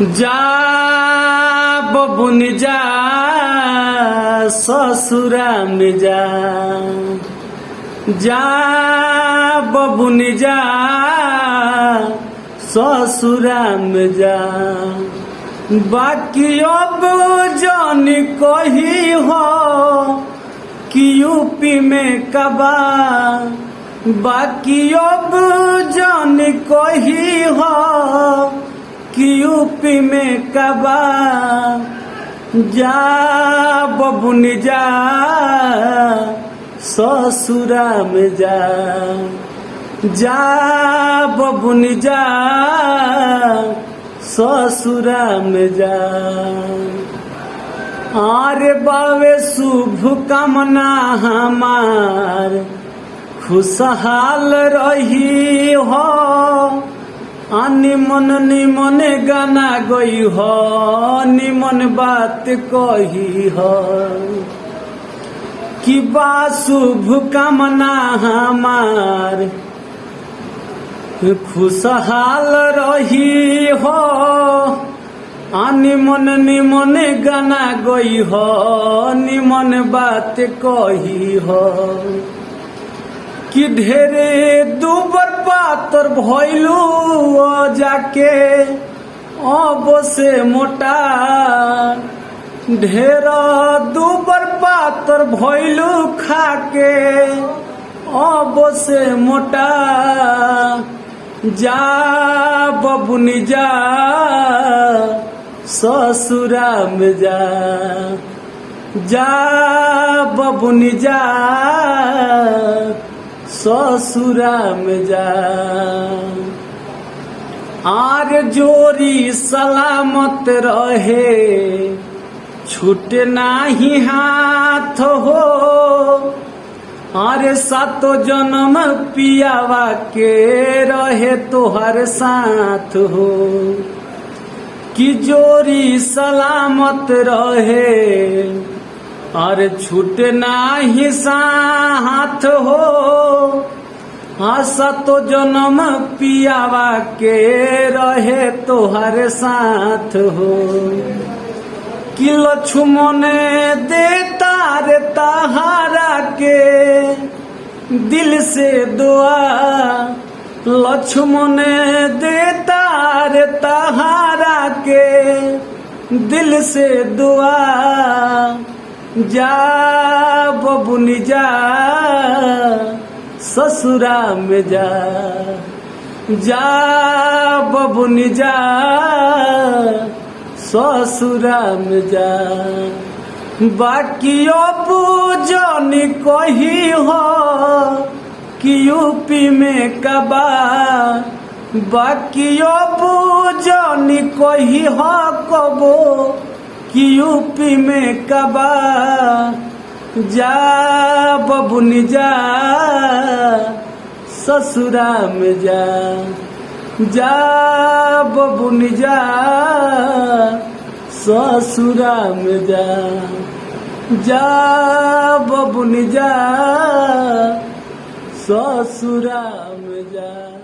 जा बबुन जा ससुरा में जा, जा बबुन जा ससुरा में जा। बाकी अब जान कही हो कि यूपी में कबा, बाकी अब जान कही हो कि यूपी में कबा। जा बबुन जा ससुरा में जा, जा बबुन जा ससुरा में जा। आरे बावे शुभ कामना हमार खुशहाल रही हो, निमन निमन गाना गई हो, निमन बात कही हो। कि बा शुभ कामना हमार खुशहाल रही हो, निमन निमन गाना गई हो, निमन बात कही हो। कि ढेरे दुबर पातर भइलू जाके अब से मोटा, ढेर दुबर पातर भइलू खाके अब से मोटा। जा बबुन जा ससुरा में जा, जा बबुन जा ससुरा में जा। आर जोरी सलामत रहे छूटे नाही हाथ हो, अरे सातो जन्म पियावा के रहे तोहर साथ हो। कि जोरी सलामत रहे अरे छूटे नाही साथ हो, सातो जन्म पियावा के रहे तोहर साथ हो। कि लक्ष्मण देता रे तहारा के दिल से दुआ, लक्ष्मण देता रे तहारा के दिल से दुआ। जा बबुन जा ससुरा में जा, जा बबुन जा ससुरा में जा। बाकी अब जान कही हो कि यूपी में कबा, बाकी अब जान कही हो कबो कि यूपी में कबा। जा बबुन जा ससुरा में जा, जा बबुन जा ससुरा में जा, जा बबुन जा ससुरा में जा।